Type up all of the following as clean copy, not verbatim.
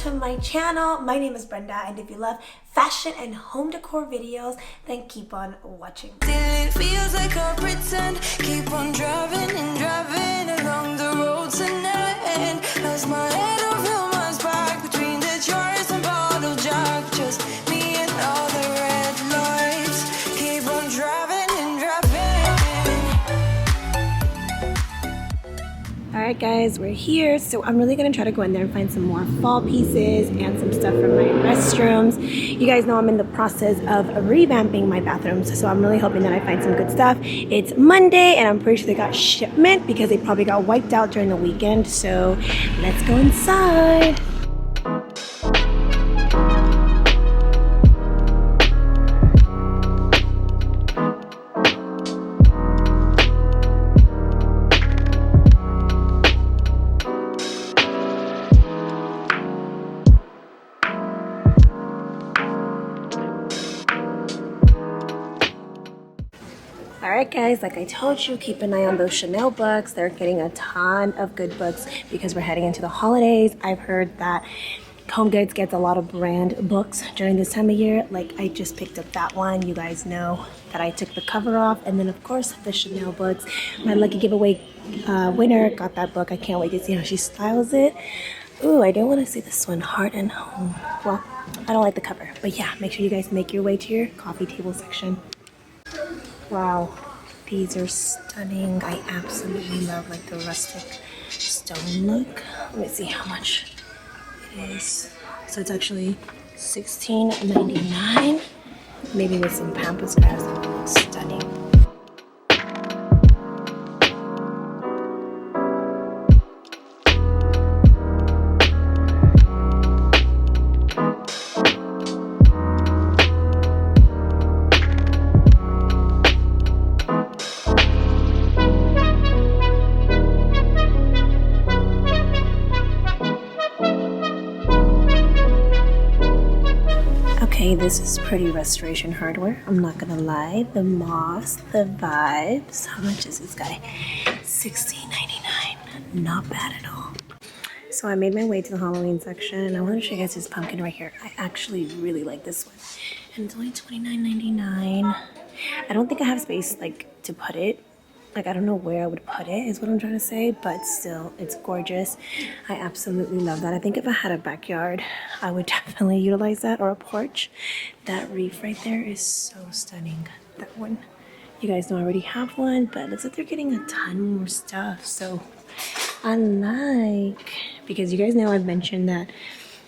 to my channel. My name is Brenda, and if you love fashion and home decor videos, then keep on watching. It feels like I pretend, keep on driving and driving along the road to never end. As my head over my back between the jars and bottle jack, just me and all the red lights. Keep on driving and driving. Alright guys, we're here. So I'm really going to try to go in there and find some more fall pieces and some stuff from my restrooms. You guys know I'm in the process of revamping my bathrooms, so I'm really hoping that I find some good stuff. It's Monday and I'm pretty sure they got shipment because they probably got wiped out during the weekend. So let's go inside. Alright guys, like I told you, keep an eye on those Chanel books. They're getting a ton of good books because we're heading into the holidays. I've heard that HomeGoods gets a lot of brand books during this time of year. Like I just picked up that one. You guys know that I took the cover off. And then of course the Chanel books. My lucky giveaway winner got that book. I can't wait to see how she styles it. Ooh, I do want to see this one, Heart and Home. Well, I don't like the cover. But yeah, make sure you guys make your way to your coffee table section. Wow, these are stunning. I absolutely love like the rustic stone look. Let me see how much it is. So it's actually $16.99. Maybe with some pampas grass, that would look stunning. Okay, this is pretty restoration hardware. I'm not gonna lie. The moss, the vibes. How much is this guy? $16.99. Not bad at all. So I made my way to the Halloween section. I want to show you guys this pumpkin right here. I actually really like this one. And it's only $29.99. I don't think I have space like to put it. Like, I don't know where I would put it is what I'm trying to say, but still, it's gorgeous. I absolutely love that. I think if I had a backyard, I would definitely utilize that, or a porch. That wreath right there is so stunning. That one. You guys know I already have one, but it looks like they're getting a ton more stuff. So I like, because you guys know I've mentioned that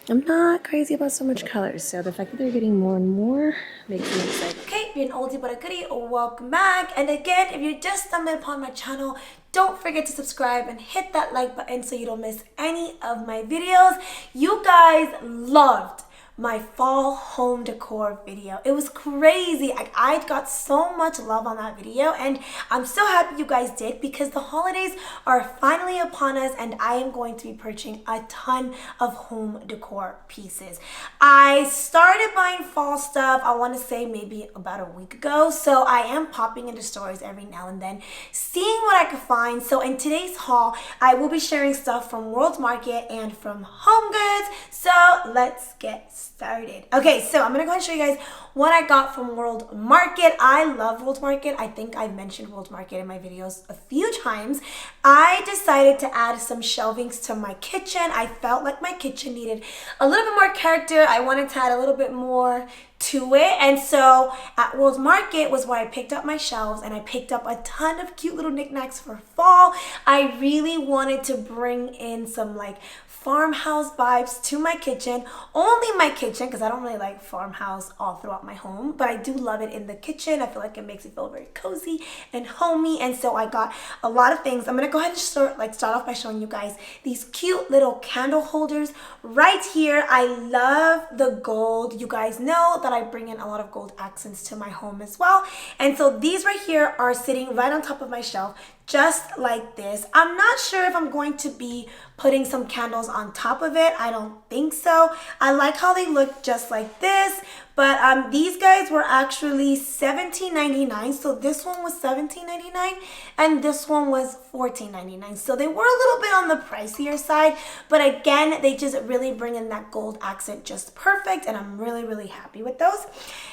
I'm not crazy about so much colors, so the fact that they're getting more and more makes me excited. Okay, if you're an oldie but a goodie, welcome back. And again, if you just stumbled upon my channel, don't forget to subscribe and hit that like button so you don't miss any of my videos. You guys loved my fall home decor video. It was crazy. I got so much love on that video, and I'm so happy you guys did because the holidays are finally upon us and I am going to be purchasing a ton of home decor pieces. I started buying fall stuff, I want to say maybe about a week ago, so I am popping into stores every now and then, seeing what I could find. So in today's haul, I will be sharing stuff from World Market and from HomeGoods. So let's get started. Okay, so I'm gonna go ahead and show you guys what I got from World Market. I love World Market. I think I've mentioned World Market in my videos a few times. I decided to add some shelvings to my kitchen. I felt like my kitchen needed a little bit more character. I wanted to add a little bit more to it, and so at World Market was where I picked up my shelves, and I picked up a ton of cute little knickknacks for fall. I really wanted to bring in some like farmhouse vibes to my kitchen. Only my kitchen, because I don't really like farmhouse all throughout my home, but I do love it in the kitchen. I feel like it makes it feel very cozy and homey, and so I got a lot of things. I'm gonna go ahead and start off by showing you guys these cute little candle holders right here. I love the gold. You guys know that I bring in a lot of gold accents to my home as well, and so these right here are sitting right on top of my shelf, just like this. I'm not sure if I'm going to be putting some candles on top of it. I don't think so. I like how they look just like this, but these guys were actually $17.99. So this one was $17.99 and this one was $14.99. So they were a little bit on the pricier side, but again, they just really bring in that gold accent just perfect, and I'm really, really happy with those.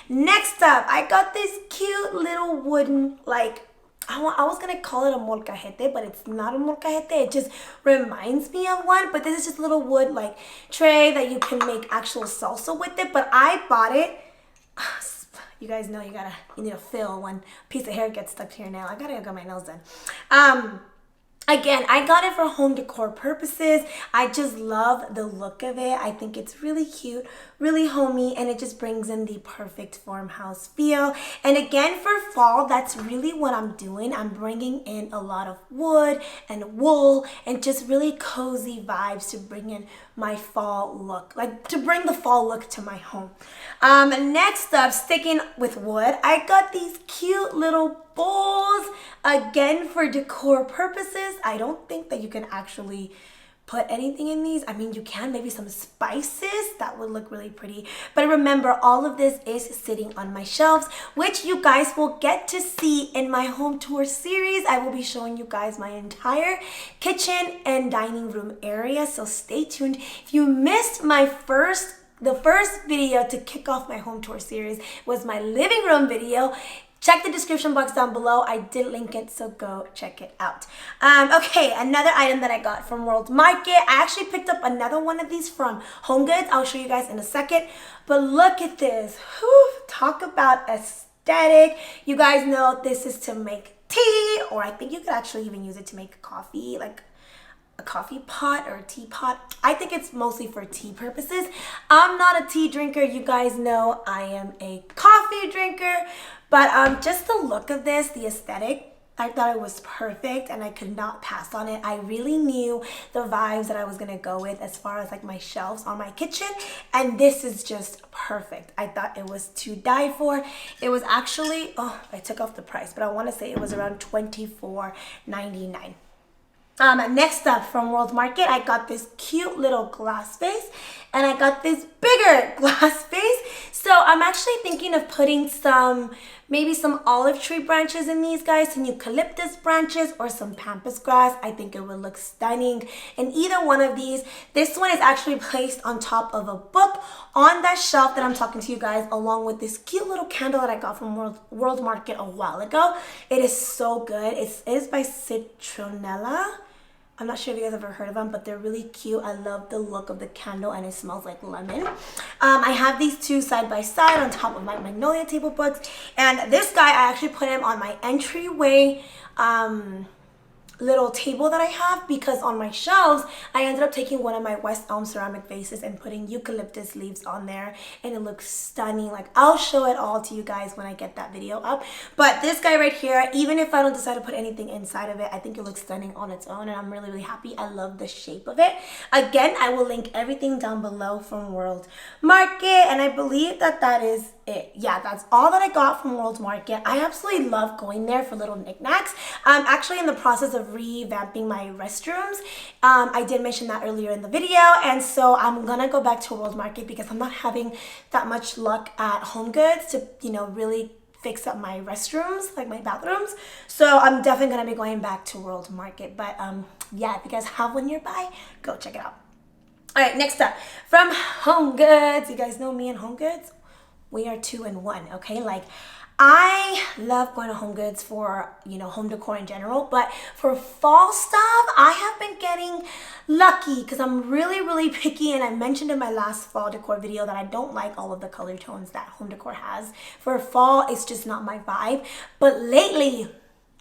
Next up, I got this cute little wooden, like, I was gonna call it a molcajete, but it's not a molcajete. It just reminds me of one. But this is just a little wood like tray that you can make actual salsa with it. But I bought it. You guys know you need to fill when a piece of hair gets stuck to your nail. I gotta go get my nails done. Again, I got it for home decor purposes. I just love the look of it. I think it's really cute, really homey, and it just brings in the perfect farmhouse feel. And again, for fall, that's really what I'm doing. I'm bringing in a lot of wood and wool and just really cozy vibes to bring in my fall look, like to bring the fall look to my home. Next up, sticking with wood, I got these cute little bowls, again for decor purposes. I don't think that you can actually put anything in these. I mean, you can, maybe some spices, that would look really pretty. But remember, all of this is sitting on my shelves, which you guys will get to see in my home tour series. I will be showing you guys my entire kitchen and dining room area, so stay tuned. If you missed the first video to kick off my home tour series was my living room video. Check the description box down below. I did link it, so go check it out. Okay, another item that I got from World Market. I actually picked up another one of these from HomeGoods. I'll show you guys in a second. But look at this. Whew, talk about aesthetic. You guys know this is to make tea, or I think you could actually even use it to make coffee, like a coffee pot or a teapot. I think it's mostly for tea purposes. I'm not a tea drinker. You guys know I am a coffee drinker. But just the look of this, the aesthetic, I thought it was perfect and I could not pass on it. I really knew the vibes that I was gonna go with as far as like my shelves on my kitchen, and this is just perfect. I thought it was to die for. It was actually, oh, I took off the price, but I wanna say it was around $24.99. Next up from World Market, I got this cute little glass vase and I got this bigger glass vase. So I'm actually thinking of putting maybe some olive tree branches in these guys, some eucalyptus branches or some pampas grass. I think it would look stunning in either one of these. This one is actually placed on top of a book on that shelf that I'm talking to you guys, along with this cute little candle that I got from World Market a while ago. It is so good. It is by Citronella. I'm not sure if you guys ever heard of them, but they're really cute. I love the look of the candle and it smells like lemon. I have these two side by side on top of my Magnolia table books. And this guy, I actually put him on my entryway little table that I have, because on my shelves I ended up taking one of my West Elm ceramic vases and putting eucalyptus leaves on there, and it looks stunning. Like, I'll show it all to you guys when I get that video up. But this guy right here, even if I don't decide to put anything inside of it, I think it looks stunning on its own, and I'm really, really happy. I love the shape of it. Again, I will link everything down below from World Market, and I believe that is it. Yeah, that's all that I got from World Market. I absolutely love going there for little knickknacks. I'm actually in the process of revamping my restrooms. I did mention that earlier in the video, and so I'm gonna go back to World Market because I'm not having that much luck at HomeGoods to, you know, really fix up my restrooms, like my bathrooms. So I'm definitely gonna be going back to World Market. But yeah, if you guys have one nearby, go check it out. All right, next up from HomeGoods. You guys know me and HomeGoods. We are 2 in 1, okay? Like, I love going to HomeGoods for, you know, home decor in general, but for fall stuff, I have been getting lucky because I'm really, really picky, and I mentioned in my last fall decor video that I don't like all of the color tones that home decor has. For fall, it's just not my vibe. But lately,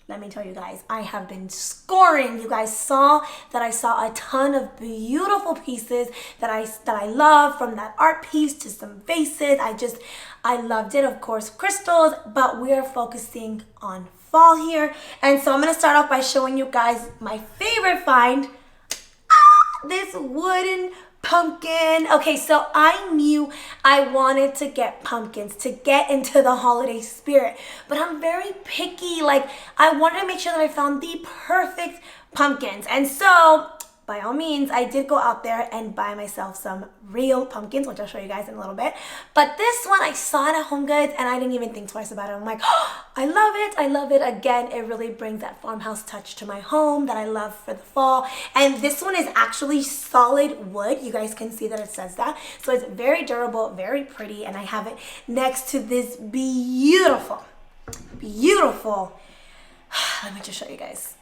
let me tell you guys, I have been scoring. You guys saw that I saw a ton of beautiful pieces that I love, from that art piece to some vases. I loved it. Of course, crystals, but we are focusing on fall here. And so I'm gonna start off by showing you guys my favorite find. This wooden pumpkin. Okay, so I knew I wanted to get pumpkins to get into the holiday spirit, but I'm very picky. Like, I wanted to make sure that I found the perfect pumpkins. And so, by all means, I did go out there and buy myself some real pumpkins, which I'll show you guys in a little bit. But this one, I saw it at HomeGoods, and I didn't even think twice about it. I'm like, oh, I love it. I love it. Again, it really brings that farmhouse touch to my home that I love for the fall. And this one is actually solid wood. You guys can see that it says that. So it's very durable, very pretty, and I have it next to this beautiful, beautiful, let me just show you guys,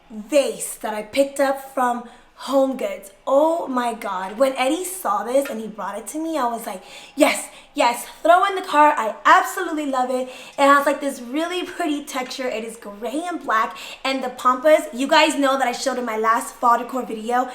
vase that I picked up from HomeGoods. Oh my God. When Eddie saw this and he brought it to me, I was like, yes, yes, throw in the cart. I absolutely love it. It has like this really pretty texture. It is gray and black. And the pampas, you guys know that I showed in my last fall decor video.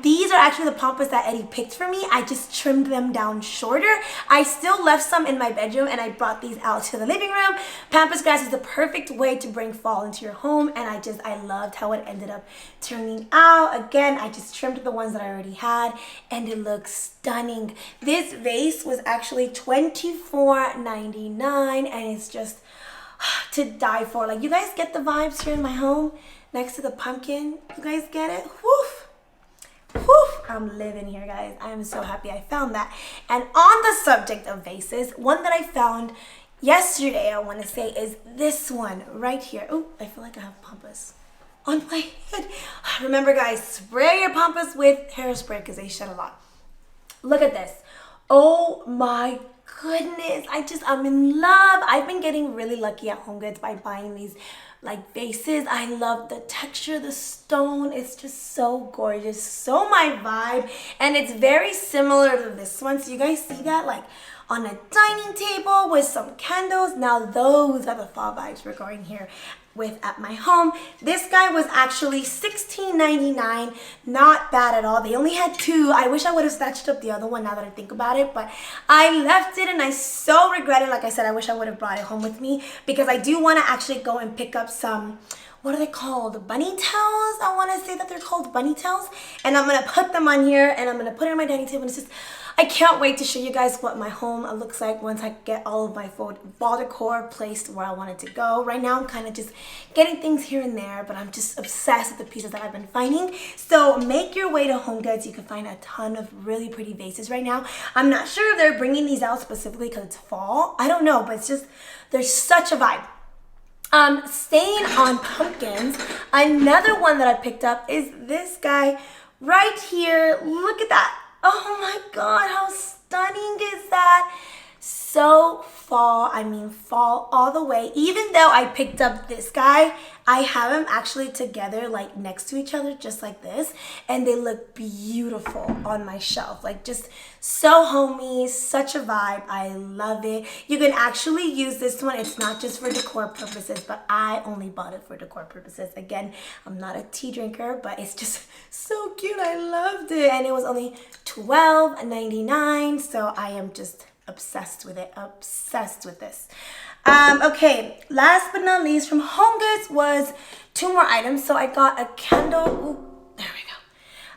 These are actually the pampas that Eddie picked for me. I just trimmed them down shorter. I still left some in my bedroom and I brought these out to the living room. Pampas grass is the perfect way to bring fall into your home. And I loved how it ended up turning out. Again, I just trimmed the ones that I already had and it looks stunning. This vase was actually $24.99 and it's just to die for. Like, you guys get the vibes here in my home next to the pumpkin. You guys get it? Woof. Woof. I'm living here, guys. I am so happy I found that. And on the subject of vases, one that I found yesterday, I want to say, is this one right here. Oh, I feel like I have pampas on my head. Remember, guys, spray your pampas with hairspray because they shed a lot. Look at this. Oh my goodness. I'm in love. I've been getting really lucky at HomeGoods by buying these like vases. I love the texture, the stone. It's just so gorgeous. So my vibe. And it's very similar to this one. So you guys see that? Like on a dining table with some candles. Now those are the fall vibes we're going here with at my home. This guy was actually $16.99. Not bad at all. They only had two. I wish I would have snatched up the other one now that I think about it, but I left it and I so regret it. Like I said, I wish I would have brought it home with me because I do want to actually go and pick up some, what are they called? Bunny tails? I want to say that they're called bunny tails. And I'm going to put them on here and I'm going to put it on my dining table. And it's just, I can't wait to show you guys what my home looks like once I get all of my fall decor placed where I want it to go. Right now, I'm kind of just getting things here and there, but I'm just obsessed with the pieces that I've been finding. So make your way to HomeGoods. You can find a ton of really pretty vases right now. I'm not sure if they're bringing these out specifically because it's fall. I don't know, but it's just, there's such a vibe. Staying on pumpkins, another one that I picked up is this guy right here. Look at that. Oh my God, how stunning is that? So fall, I mean fall all the way. Even though I picked up this guy, I have them actually together like next to each other just like this. And they look beautiful on my shelf. Like just so homey, such a vibe. I love it. You can actually use this one. It's not just for decor purposes, but I only bought it for decor purposes. Again, I'm not a tea drinker, but it's just so cute. I loved it. And it was only $12.99. So I am just obsessed with it, obsessed with this. Okay, last but not least from HomeGoods was two more items. So I got a candle. Ooh, there we go.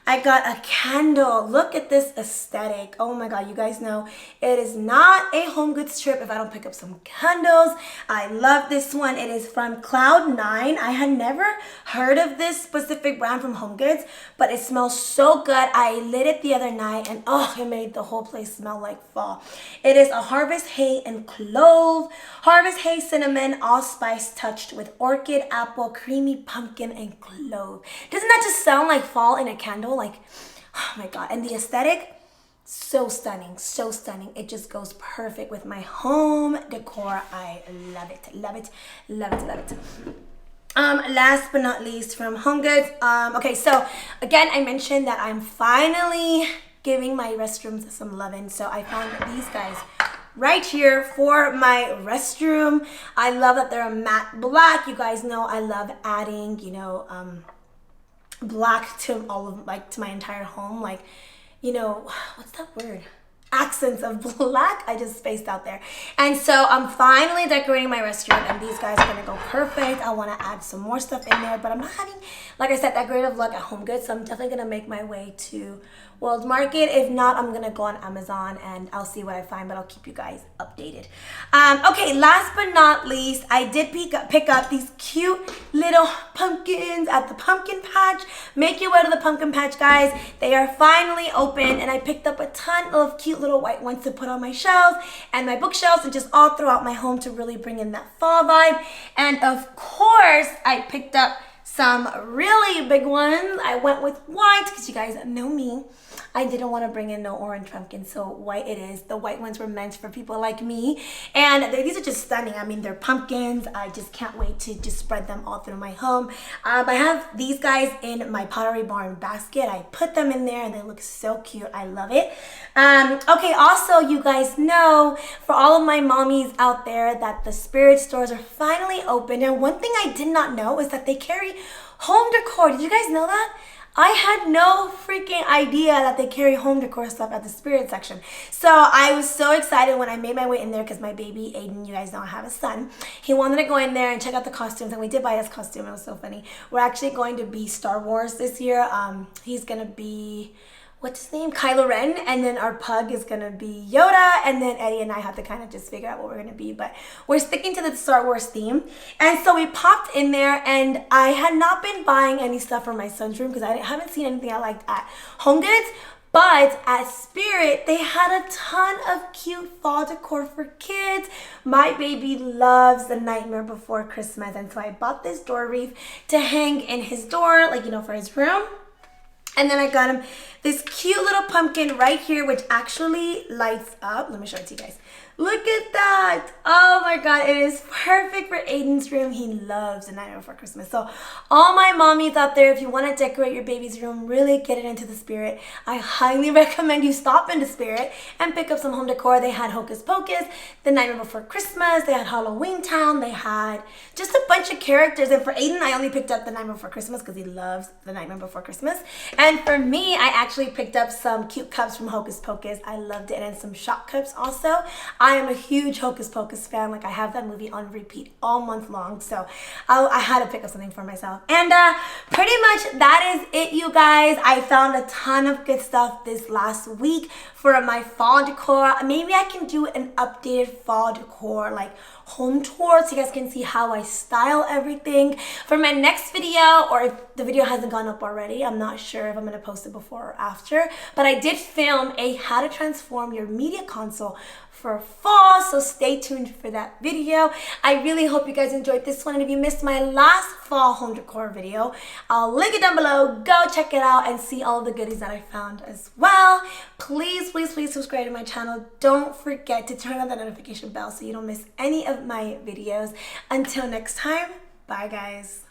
I got a candle. Look at this aesthetic. Oh my God, you guys know it is not a HomeGoods trip if I don't pick up some candles. I love this one. It is from Cloud9. I had never heard of this specific brand from HomeGoods, but it smells so good. I lit it the other night and oh, it made the whole place smell like fall. It is a harvest hay and clove, harvest hay, cinnamon, allspice touched with orchid, apple, creamy pumpkin, and clove. Doesn't that just sound like fall in a candle? Like, oh my God. And the aesthetic, so stunning, so stunning. It just goes perfect with my home decor. I love it, love it, love it, love it. Last but not least from HomeGoods. Okay, so again, I mentioned that I'm finally giving my restrooms some loving. So I found these guys right here for my restroom. I love that they're a matte black. You guys know I love adding, you know, black to all of, like, to my entire home. Like, you know, what's that word? accents of black. I just spaced out there. And so I'm finally decorating my restaurant, and these guys are gonna go perfect. I want to add some more stuff in there, but I'm not having, like I said, that creative look at HomeGoods, so I'm definitely gonna make my way to World Market. If not, I'm gonna go on Amazon and I'll see what I find, but I'll keep you guys updated. Okay, last but not least, I did pick up these cute little pumpkins at the pumpkin patch. Make your way to the pumpkin patch, guys. They are finally open, and I picked up a ton of cute little white ones to put on my shelves and my bookshelves and just all throughout my home to really bring in that fall vibe. And of course, I picked up some really big ones. I went with white because you guys know me. I didn't want to bring in no orange pumpkin, so white it is. The white ones were meant for people like me, and these are just stunning. I mean, they're pumpkins. I just can't wait to just spread them all through my home. I have these guys in my Pottery Barn basket. I put them in there and they look so cute. I love it. Okay, also, you guys know, for all of my mommies out there, that the spirit stores are finally open. And one thing I did not know is that they carry home decor. Did you guys know that? I had no freaking idea that they carry home decor stuff at the spirit section. So I was so excited when I made my way in there because my baby Aiden, you guys know I have a son, he wanted to go in there and check out the costumes, and we did buy his costume. It was so funny. We're actually going to be Star Wars this year. He's gonna be, what's his name? Kylo Ren, and then our pug is gonna be Yoda, and then Eddie and I have to kind of just figure out what we're gonna be, but we're sticking to the Star Wars theme. And so we popped in there, and I had not been buying any stuff for my son's room because I haven't seen anything I liked at HomeGoods, but at Spirit, they had a ton of cute fall decor for kids. My baby loves The Nightmare Before Christmas, and so I bought this door wreath to hang in his door, like, you know, for his room. And then I got him this cute little pumpkin right here, which actually lights up. Let me show it to you guys. Look at that. Oh my God, it is perfect for Aiden's room. He loves The Nightmare Before Christmas. So all my mommies out there, if you want to decorate your baby's room, really get it into the Spirit, I highly recommend you stop into Spirit and pick up some home decor. They had Hocus Pocus, The Nightmare Before Christmas, they had Halloween Town, they had just a bunch of characters. And for Aiden, I only picked up The Nightmare Before Christmas because he loves The Nightmare Before Christmas. And for me, I actually picked up some cute cups from Hocus Pocus. I loved it. And some shot cups also. I am a huge Hocus Pocus fan. Like, I have that movie on repeat all month long, so I had to pick up something for myself. And pretty much that is it, you guys. I found a ton of good stuff this last week for my fall decor. Maybe I can do an updated fall decor, like, home tour, so you guys can see how I style everything. For my next video, or if the video hasn't gone up already, I'm not sure if I'm gonna post it before or after, but I did film a how to transform your media console for fall, so stay tuned for that video. I really hope you guys enjoyed this one, and if you missed my last fall home decor video, I'll link it down below. Go check it out and see all the goodies that I found as well. Please, please, please subscribe to my channel. Don't forget to turn on the notification bell so you don't miss any of my videos. Until next time, bye guys.